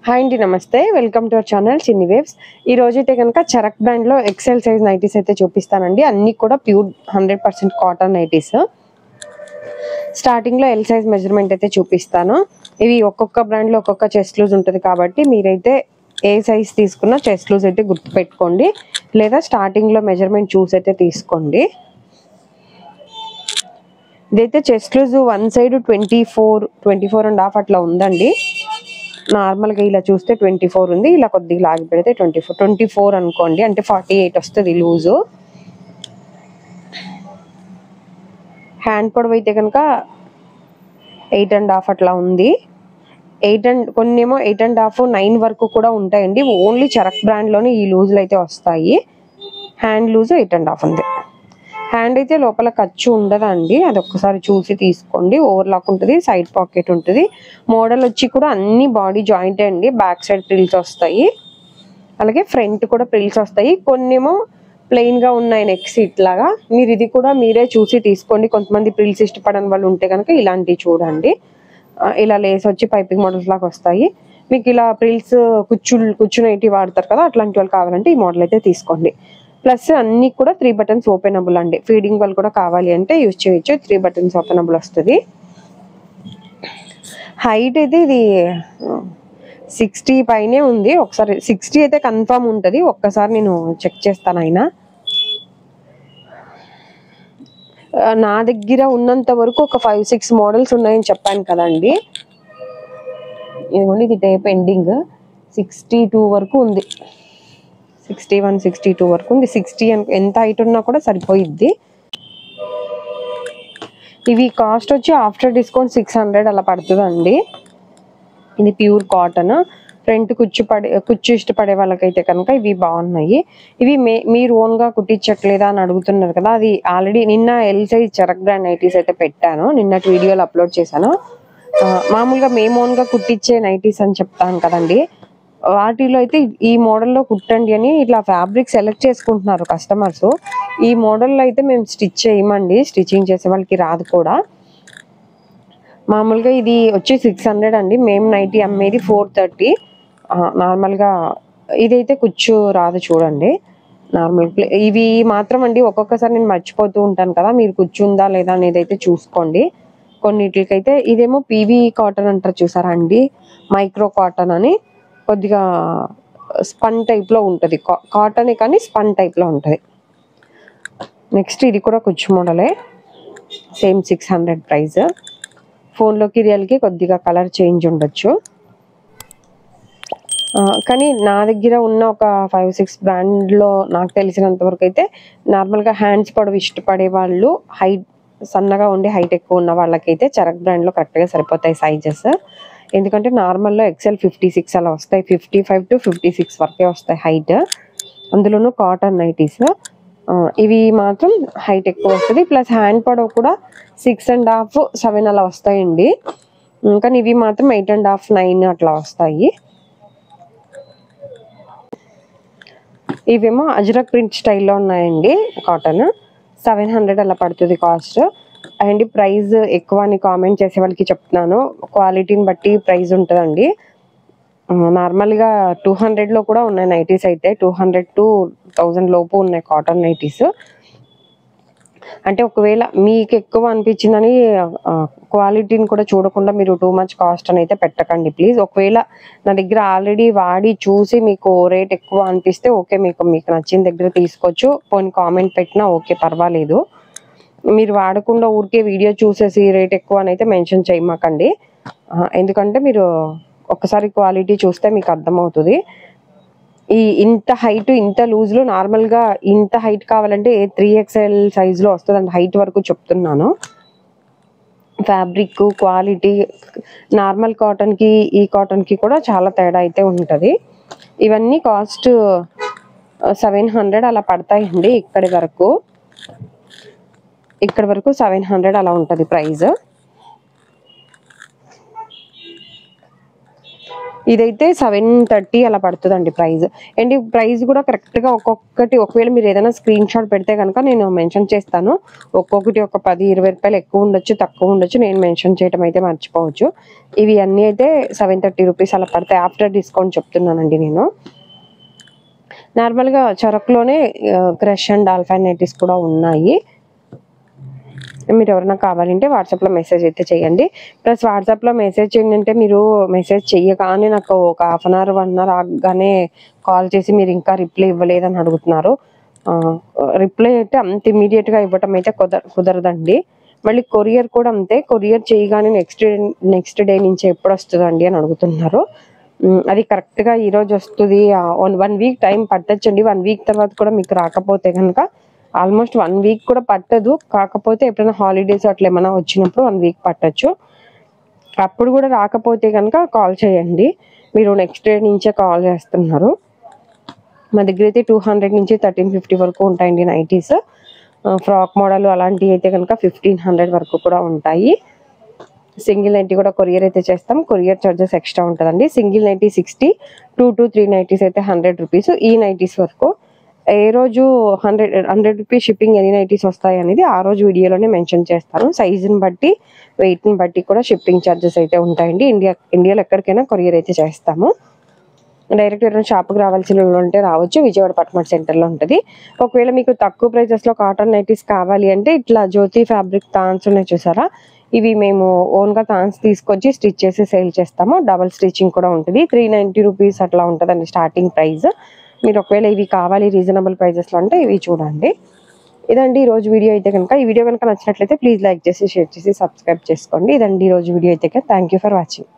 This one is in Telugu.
హాయ్ అండి, నమస్తే. వెల్కమ్ టు అవర్ ఛానల్ చిన్ని వేవ్స్. ఈ రోజు అయితే కనుక చరక్ బ్రాండ్ లో ఎక్సెల్ సైజ్ నైటీస్ అయితే చూపిస్తానండి. అన్ని కూడా ప్యూర్ 100% కాటన్ నైటీస్. స్టార్టింగ్ లో ఎల్ సైజ్ మెజర్మెంట్ అయితే చూపిస్తాను. ఇవి ఒక్కొక్క బ్రాండ్ లో ఒక్కొక్క చెస్ట్ లూజ్ ఉంటుంది కాబట్టి మీరైతే ఏ సైజ్ తీసుకున్నా చెస్ట్ లూజ్ అయితే గుర్తు పెట్టుకోండి, లేదా స్టార్టింగ్ లో మెజర్మెంట్ చూసి అయితే తీసుకోండి. ఇదైతే చెస్ట్ లూజ్ వన్ సైడ్ 24.5 అట్లా ఉందండి. నార్మల్గా ఇలా చూస్తే 24 ఉంది, ఇలా కొద్దిగా లాగి పెడితే 24 అనుకోండి, అంటే 48 వస్తుంది లూజు. హ్యాండ్ పొడవు అయితే కనుక 8.5 అట్లా ఉంది. కొన్ని ఏమో 8.5, 9 వరకు కూడా ఉంటాయండి. ఓన్లీ చరక్ బ్రాండ్లోనే ఈ లూజులు అయితే వస్తాయి. హ్యాండ్ లూజు 8.5 ఉంది. హ్యాండ్ అయితే లోపల ఖర్చు ఉండదండి, అది ఒక్కసారి చూసి తీసుకోండి. ఓవర్లాక్ ఉంటుంది, సైడ్ పాకెట్ ఉంటుంది. మోడల్ వచ్చి కూడా అన్ని బాడీ జాయింట్ అండి. బ్యాక్ సైడ్ ప్రిల్స్ వస్తాయి, అలాగే ఫ్రంట్ కూడా ప్రిల్స్ వస్తాయి. కొన్నేమో ప్లెయిన్ గా ఉన్నాయి నెక్ సీట్ లాగా. మీరు ఇది కూడా మీరే చూసి తీసుకోండి. కొంతమంది ప్రిల్స్ ఇష్టపడని వాళ్ళు ఉంటే కనుక ఇలాంటివి చూడండి. ఇలా లేస్ వచ్చి పైపింగ్ మోడల్స్ లాగా వస్తాయి. మీకు ఇలా ప్రిల్స్ కూర్చునేటి వాడతారు కదా, అట్లాంటి వాళ్ళు కావాలంటే ఈ మోడల్ అయితే తీసుకోండి. ప్లస్ అన్ని కూడా 3 బటన్స్ ఓపెనబుల్ అండి. ఫీడింగ్ వాళ్ళు కూడా కావాలి అంటే యూజ్ చేయొచ్చు. 3 బటన్స్ ఓపెనబుల్ వస్తుంది. హైట్ అయితే ఇది 60 పైనే ఉంది. ఒకసారి 60 అయితే కన్ఫర్మ్ ఉంటుంది. ఒక్కసారి నేను చెక్ చేస్తాను. అయినా నా దగ్గర ఉన్నంత వరకు ఒక 5-6 మోడల్స్ ఉన్నాయని చెప్పాను కదండి. ఇదిగోండి, ఇది టేప్ ఎండింగ్ 62 వరకు ఉంది. 61, 62 వరకు ఉంది. 60 ఎంత హైట్ ఉన్నా కూడా సరిపోయిద్ది. ఇవి కాస్ట్ వచ్చి ఆఫ్టర్ డిస్కౌంట్ 600 అలా పడుతుందండి. ఇది ప్యూర్ కాటన్. ఫ్రంట్ కుచ్చు ఇష్టపడే వాళ్ళకైతే కనుక ఇవి బాగున్నాయి. ఇవి మీరు ఓన్గా కుట్టించట్లేదా అని అడుగుతున్నారు కదా, అది ఆల్రెడీ నిన్న L size Charak brand nighties అయితే పెట్టాను, నిన్నటి వీడియోలో అప్లోడ్ చేశాను. మామూలుగా మేము ఓన్గా కుట్టించే నైటీస్ అని చెప్తాను కదండి, వాటిలో అయితే ఈ మోడల్లో కుట్టండి అని ఇట్లా ఫ్యాబ్రిక్ సెలెక్ట్ చేసుకుంటున్నారు కస్టమర్స్. ఈ మోడల్లో అయితే మేము స్టిచ్ చేయమండి, స్టిచ్చింగ్ చేసే వాళ్ళకి రాదు కూడా. మామూలుగా ఇది వచ్చి 600 అండి. మేము నైటీ అమ్మేది 430. నార్మల్గా ఇదైతే కుచ్చు రాదు చూడండి. నార్మల్ ఇవి మాత్రం అండి, ఒక్కొక్కసారి నేను మర్చిపోతూ ఉంటాను కదా, మీరు కూర్చుందా లేదా అనేది అయితే చూసుకోండి. కొన్నిటికైతే ఇదేమో పీవీ కాటన్ అంటారు చూసారా అండి, మైక్రో కాటన్ అని. కొద్దిగా స్పన్ టైప్లో ఉంటుంది, కాటనే కానీ స్పన్ టైప్లో ఉంటుంది. నెక్స్ట్ ఇది కూడా కుచ్చు మోడలే, సేమ్ 600 ప్రైస్. ఫోన్లోకి రియల్కి కొద్దిగా కలర్ చేంజ్ ఉండొచ్చు. కానీ నా దగ్గర ఉన్న ఒక 5-6 బ్రాండ్లో నాకు తెలిసినంత వరకు అయితే నార్మల్గా హ్యాండ్స్ పొడవు ఇష్టపడే వాళ్ళు, హైట్ సన్నగా ఉండి హైట్ ఎక్కువ ఉన్న వాళ్ళకైతే చరక్ బ్రాండ్లో కరెక్ట్గా సరిపోతాయి సైజెస్. ఎందుకంటే నార్మల్లో ఎక్సెల్ 56 అలా వస్తాయి, 55 to 56 వరకే వస్తాయి హైట్. అందులోనూ కాటన్ నైటీస్. ఇవి మాత్రం హైట్ ఎక్కువ వస్తుంది. ప్లస్ హ్యాండ్ పొడవు కూడా 6.5, 7 అలా వస్తాయండి. కానీ ఇవి మాత్రం 8.5, 9 అట్లా వస్తాయి. ఇవేమో అజ్రక్ ప్రింట్ స్టైల్లో ఉన్నాయండి. కాటన్ 700 అలా పడుతుంది కాస్ట్. అండ్ ప్రైస్ ఎక్కువ అని కామెంట్ చేసే వాళ్ళకి చెప్తున్నాను, క్వాలిటీని బట్టి ప్రైస్ ఉంటుందండి. నార్మల్గా 200లో కూడా ఉన్నాయి నైటీస్ అయితే, 200 to 1000 లోపు ఉన్నాయి కాటన్ నైటీస్. అంటే ఒకవేళ మీకు ఎక్కువ అనిపించిందని క్వాలిటీని కూడా చూడకుండా మీరు టూ మచ్ కాస్ట్ అని అయితే పెట్టకండి ప్లీజ్. ఒకవేళ నా దగ్గర ఆల్రెడీ వాడి చూసి మీకు రేట్ ఎక్కువ అనిపిస్తే ఓకే, మీకు నచ్చిన దగ్గర తీసుకోవచ్చు. పోనీ కామెంట్ పెట్టినా ఓకే, పర్వాలేదు. మీరు వాడకుండా ఊరికే వీడియో చూసేసి రేట్ ఎక్కువ అని అయితే మెన్షన్ చేయమాకండి. ఎందుకంటే మీరు ఒక్కసారి క్వాలిటీ చూస్తే మీకు అర్థమవుతుంది. ఇంత హైట్ ఇంత లూజ్లో నార్మల్గా ఇంత హైట్ కావాలంటే 3XL సైజులో వస్తుందండి. హైట్ వరకు చెప్తున్నాను. ఫ్యాబ్రిక్ క్వాలిటీ నార్మల్ కాటన్కి ఈ కాటన్కి కూడా చాలా తేడా అయితే ఉంటుంది. ఇవన్నీ కాస్ట్ 700 అలా పడతాయండి. ఇక్కడి వరకు 700 అలా ఉంటుంది ప్రైస్. ఇదైతే 730 అలా పడుతుందండి ప్రైస్. అండ్ ఈ ప్రైస్ కూడా కరెక్ట్గా ఒక్కొక్కటి ఒకవేళ మీరు ఏదైనా స్క్రీన్ షాట్ పెడితే కనుక నేను మెన్షన్ చేస్తాను. ఒక్కొక్కటి ఒక 10-20 రూపాయలు ఎక్కువ ఉండొచ్చు, తక్కువ ఉండొచ్చు. నేను మెన్షన్ చేయడం అయితే మర్చిపోవచ్చు. ఇవి అన్నీ అయితే 730 రూపీస్ అలా పడతాయి. ఆఫ్టర్ డిస్కౌంట్ చెప్తున్నానండి నేను. నార్మల్గా చరక్లోనే క్రష్ అండ్ డాల్ఫైన్ నైటీస్ కూడా ఉన్నాయి. మీరు ఎవరైనా కావాలంటే వాట్సాప్లో మెసేజ్ అయితే చేయండి. ప్లస్ వాట్సాప్లో మెసేజ్ చేయండి అంటే మీరు మెసేజ్ చెయ్యగానే నాకు ఒక హాఫ్ అన్ అవర్ 1 అవర్ ఆగానే కాల్ చేసి మీరు ఇంకా రిప్లై ఇవ్వలేదని అడుగుతున్నారు. రిప్లై అయితే అంత ఇమీడియట్గా ఇవ్వటం అయితే కుదరదండి. మళ్ళీ కొరియర్ కూడా అంతే. కొరియర్ చేయగానే నెక్స్ట్ డే నుంచి ఎప్పుడు వస్తుందండి అని అడుగుతున్నారు. అది కరెక్ట్గా ఈరోజు వస్తుంది. 1 వీక్ టైం పట్టచ్చండి. 1 వీక్ తర్వాత కూడా మీకు రాకపోతే కనుక ఆల్మోస్ట్ 1 వీక్ కూడా పట్టదు. కాకపోతే ఎప్పుడైనా హాలిడేస్ అట్లా ఏమైనా వచ్చినప్పుడు 1 వీక్ పట్టచ్చు. అప్పుడు కూడా రాకపోతే కనుక కాల్ చేయండి. మీరు నెక్స్ట్ డే నుంచే కాల్ చేస్తున్నారు. మా దగ్గర అయితే 200 నుంచి 1350 వరకు ఉంటాయండి నైటీస్. ఫ్రాక్ మోడల్ అలాంటివి అయితే కనుక 1500 వరకు కూడా ఉంటాయి. సింగిల్ నైటీ కూడా కొరియర్ అయితే చేస్తాం. కొరియర్ చార్జెస్ ఎక్స్ట్రా ఉంటుందండి. సింగిల్ నైటీ 60, 2 to 3 నైటీస్ అయితే 100 రూపీస్. ఈ నైటీస్ వరకు ఏ రోజు 100 రూపీస్ షిప్పింగ్ ఎన్ని నైటీస్ వస్తాయి అనేది ఆ రోజు వీడియోలోనే మెన్షన్ చేస్తాను. సైజుని బట్టి, వెయిట్ని బట్టి కూడా షిప్పింగ్ ఛార్జెస్ అయితే ఉంటాయండి. ఇండియాలో ఎక్కడికైనా కొరియర్ అయితే చేస్తాము. డైరెక్ట్ ఎవరైనా షాప్కి రావాల్సిన ఉంటే రావచ్చు. విజయవాడ పట్మట్ సెంటర్లో ఉంటుంది. ఒకవేళ మీకు తక్కువ ప్రైజెస్లో కాటన్ నైటీస్ కావాలి అంటే ఇట్లా జ్యోతి ఫ్యాబ్రిక్ థాన్స్ ఉన్నాయి చూసారా, ఇవి మేము ఓన్గా థాన్స్ తీసుకొచ్చి స్టిచ్ చేసి సేల్ చేస్తాము. డబల్ స్టిచ్చింగ్ కూడా ఉంటుంది. 390 రూపీస్ అట్లా ఉంటుందండి స్టార్టింగ్ ప్రైస్. మీరు ఒకవేళ ఇవి కావాలి రీజనబుల్ ప్రైజెస్లో అంటే ఇవి చూడండి. ఇదండి ఈరోజు వీడియో అయితే కనుక. ఈ వీడియో కనుక నచ్చినట్లయితే ప్లీజ్ లైక్ చేసి, షేర్ చేసి, సబ్స్క్రైబ్ చేసుకోండి. ఇదండి ఈరోజు వీడియో అయితే కనుక. Thank you for watching.